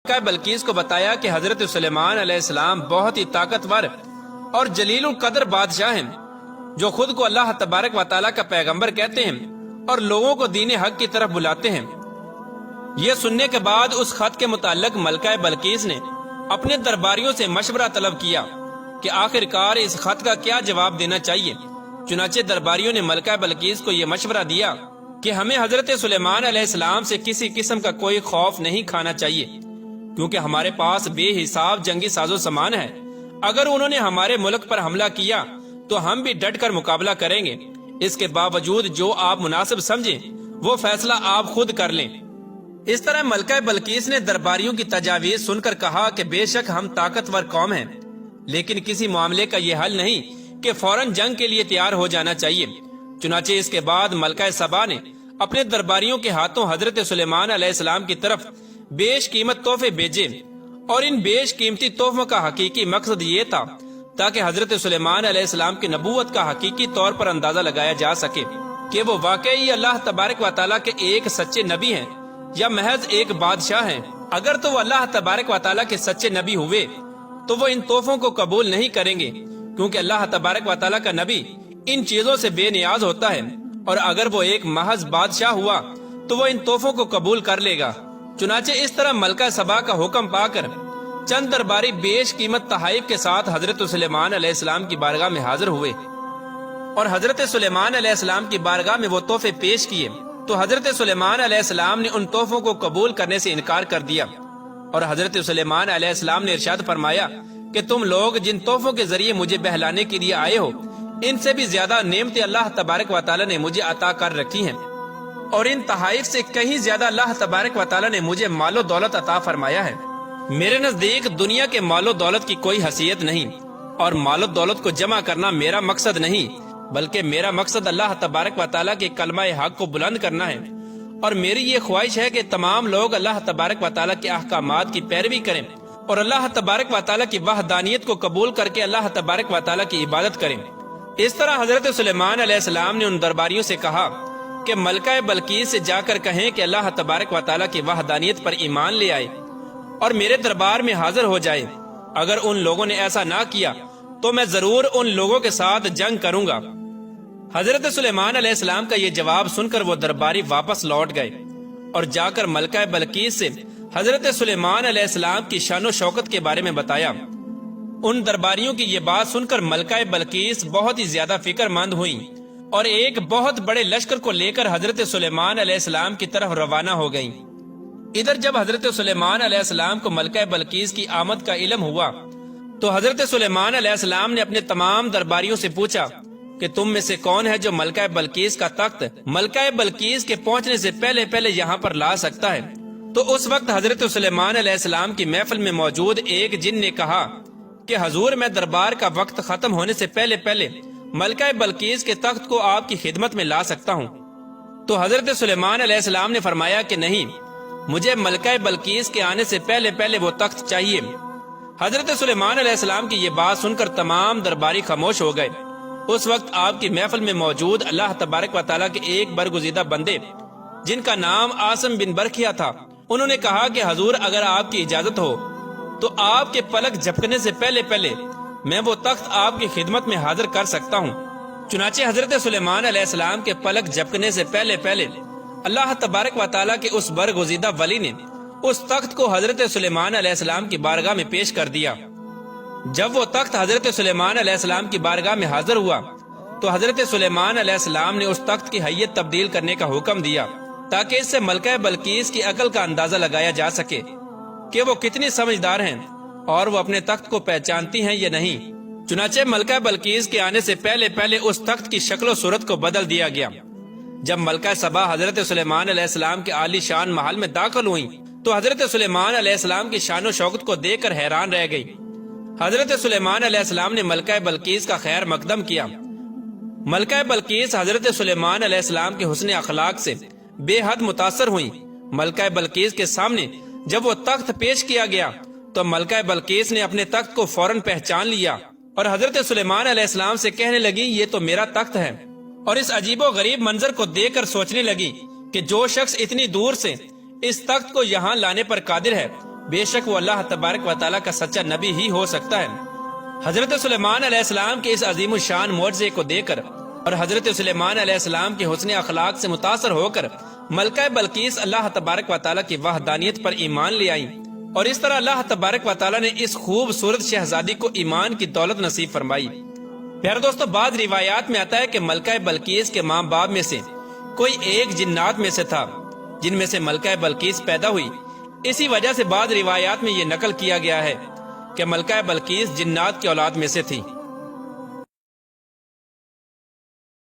بلقیس کو بتایا کہ حضرت سلیمان علیہ السلام بہت ہی طاقتور اور جلیل القدر بادشاہ ہیں، جو خود کو اللہ تبارک و تعالیٰ کا پیغمبر کہتے ہیں اور لوگوں کو دین حق کی طرف بلاتے ہیں۔ یہ سننے کے بعد اس خط کے متعلق ملکہ بلقیس نے اپنے درباریوں سے مشورہ طلب کیا کہ آخرکار اس خط کا کیا جواب دینا چاہیے۔ چنانچہ درباریوں نے ملکہ بلقیس کو یہ مشورہ دیا کہ ہمیں حضرت سلیمان علیہ السلام سے کسی قسم کا کوئی خوف نہیں کھانا چاہیے، کیونکہ ہمارے پاس بے حساب جنگی ساز و سامان ہے۔ اگر انہوں نے ہمارے ملک پر حملہ کیا تو ہم بھی ڈٹ کر مقابلہ کریں گے۔ اس کے باوجود جو آپ مناسب سمجھیں وہ فیصلہ آپ خود کر لیں۔ اس طرح ملکہ بلقیس نے درباریوں کی تجاویز سن کر کہا کہ بے شک ہم طاقتور قوم ہیں، لیکن کسی معاملے کا یہ حل نہیں کہ فوراً جنگ کے لیے تیار ہو جانا چاہیے۔ چنانچہ اس کے بعد ملکہ سبا نے اپنے درباریوں کے ہاتھوں حضرت سلیمان علیہ السلام کی طرف بیش قیمت تحفے بھیجے، اور ان بیش قیمتی تحفوں کا حقیقی مقصد یہ تھا تاکہ حضرت سلیمان علیہ السلام کی نبوت کا حقیقی طور پر اندازہ لگایا جا سکے کہ وہ واقعی اللہ تبارک و تعالیٰ کے ایک سچے نبی ہیں یا محض ایک بادشاہ ہیں۔ اگر تو وہ اللہ تبارک و تعالیٰ کے سچے نبی ہوئے تو وہ ان تحفوں کو قبول نہیں کریں گے، کیونکہ اللہ تبارک و تعالیٰ کا نبی ان چیزوں سے بے نیاز ہوتا ہے، اور اگر وہ ایک محض بادشاہ ہوا تو وہ ان تحفوں کو قبول کر لے گا۔ چنانچہ اس طرح ملکہ سبا کا حکم پا کر چند درباری بیش قیمت تحائف کے ساتھ حضرت سلیمان علیہ السلام کی بارگاہ میں حاضر ہوئے، اور حضرت سلیمان علیہ السلام کی بارگاہ میں وہ تحفے پیش کیے تو حضرت سلیمان علیہ السلام نے ان تحفوں کو قبول کرنے سے انکار کر دیا، اور حضرت سلیمان علیہ السلام نے ارشاد فرمایا کہ تم لوگ جن تحفوں کے ذریعے مجھے بہلانے کے لیے آئے ہو، ان سے بھی زیادہ نعمتیں اللہ تبارک و تعالیٰ نے مجھے عطا کر رکھی ہیں، اور ان تحائف سے کہیں زیادہ اللہ تبارک و تعالیٰ نے مجھے مال و دولت عطا فرمایا ہے۔ میرے نزدیک دنیا کے مال و دولت کی کوئی حیثیت نہیں، اور مال و دولت کو جمع کرنا میرا مقصد نہیں، بلکہ میرا مقصد اللہ تبارک و تعالیٰ کے کلمہ حق کو بلند کرنا ہے، اور میری یہ خواہش ہے کہ تمام لوگ اللہ تبارک و تعالیٰ کے احکامات کی پیروی کریں اور اللہ تبارک و تعالیٰ کی وحدانیت کو قبول کر کے اللہ تبارک و تعالیٰ کی عبادت کریں۔ اس طرح حضرت سلیمان علیہ السلام نے ان درباریوں سے کہا کہ ملکہ بلقیس سے جا کر کہیں کہ اللہ تبارک و تعالیٰ کی وحدانیت پر ایمان لے آئے اور میرے دربار میں حاضر ہو جائے۔ اگر ان لوگوں نے ایسا نہ کیا تو میں ضرور ان لوگوں کے ساتھ جنگ کروں گا۔ حضرت سلیمان علیہ السلام کا یہ جواب سن کر وہ درباری واپس لوٹ گئے اور جا کر ملکہ بلقیس سے حضرت سلیمان علیہ السلام کی شان و شوکت کے بارے میں بتایا۔ ان درباریوں کی یہ بات سن کر ملکہ بلقیس بہت ہی زیادہ فکر مند ہوئی اور ایک بہت بڑے لشکر کو لے کر حضرت سلیمان علیہ السلام کی طرف روانہ ہو گئیں۔ ادھر جب حضرت سلیمان علیہ السلام کو ملکہ بلقیس کی آمد کا علم ہوا تو حضرت سلیمان علیہ السلام نے اپنے تمام درباریوں سے پوچھا کہ تم میں سے کون ہے جو ملکہ بلقیس کا تخت ملکہ بلقیس کے پہنچنے سے پہلے پہلے یہاں پر لا سکتا ہے؟ تو اس وقت حضرت سلیمان علیہ السلام کی محفل میں موجود ایک جن نے کہا کہ حضور، میں دربار کا وقت ختم ہونے سے پہلے پہلے ملکہ بلقیس کے تخت کو آپ کی خدمت میں لا سکتا ہوں۔ تو حضرت سلیمان علیہ السلام نے فرمایا کہ نہیں، مجھے ملکہ بلقیس کے آنے سے پہلے پہلے وہ تخت چاہیے۔ حضرت سلیمان علیہ السلام کی یہ بات سن کر تمام درباری خاموش ہو گئے۔ اس وقت آپ کی محفل میں موجود اللہ تبارک و تعالیٰ کے ایک برگزیدہ بندے جن کا نام عاصم بن برکھیا تھا، انہوں نے کہا کہ حضور، اگر آپ کی اجازت ہو تو آپ کے پلک جھپکنے سے پہلے پہلے میں وہ تخت آپ کی خدمت میں حاضر کر سکتا ہوں۔ چنانچہ حضرت سلیمان علیہ السلام کے پلک جھپکنے سے پہلے پہلے اللہ تبارک و تعالیٰ کے اس برگزیدہ ولی نے اس تخت کو حضرت سلیمان علیہ السلام کی بارگاہ میں پیش کر دیا۔ جب وہ تخت حضرت سلیمان علیہ السلام کی بارگاہ میں حاضر ہوا تو حضرت سلیمان علیہ السلام نے اس تخت کی حیت تبدیل کرنے کا حکم دیا تاکہ اس سے ملکہ بلقیس کی عقل کا اندازہ لگایا جا سکے کہ وہ کتنی سمجھدار ہیں اور وہ اپنے تخت کو پہچانتی ہیں یا نہیں۔ چنانچہ ملکہ بلقیس کے آنے سے پہلے پہلے اس تخت کی شکل و صورت کو بدل دیا گیا۔ جب ملکہ سبا حضرت سلیمان علیہ السلام کے عالی شان محل میں داخل ہوئیں تو حضرت سلیمان علیہ السلام کی شان و شوکت کو دیکھ کر حیران رہ گئی۔ حضرت سلیمان علیہ السلام نے ملکہ بلقیس کا خیر مقدم کیا۔ ملکہ بلقیس حضرت سلیمان علیہ السلام کے حسن اخلاق سے بے حد متاثر ہوئیں۔ ملکہ بلقیس کے سامنے جب وہ تخت پیش کیا گیا تو ملکہ بلقیس نے اپنے تخت کو فوراً پہچان لیا اور حضرت سلیمان علیہ السلام سے کہنے لگی، یہ تو میرا تخت ہے، اور اس عجیب و غریب منظر کو دیکھ کر سوچنے لگی کہ جو شخص اتنی دور سے اس تخت کو یہاں لانے پر قادر ہے بے شک وہ اللہ تبارک و تعالیٰ کا سچا نبی ہی ہو سکتا ہے۔ حضرت سلیمان علیہ السلام کے اس عظیم الشان معجزے کو دیکھ کر اور حضرت سلیمان علیہ السلام کے حسن اخلاق سے متاثر ہو کر ملکہ بلقیس اللہ تبارک و تعالیٰ کی وحدانیت پر ایمان لے آئیں، اور اس طرح اللہ تبارک و تعالیٰ نے اس خوبصورت شہزادی کو ایمان کی دولت نصیب فرمائی۔ پیارے دوستو، بعض روایات میں آتا ہے کہ ملکہ بلقیس کے ماں باپ میں سے کوئی ایک جنات میں سے تھا جن میں سے ملکہ بلقیس پیدا ہوئی۔ اسی وجہ سے بعض روایات میں یہ نقل کیا گیا ہے کہ ملکہ بلقیس جنات کی اولاد میں سے تھی۔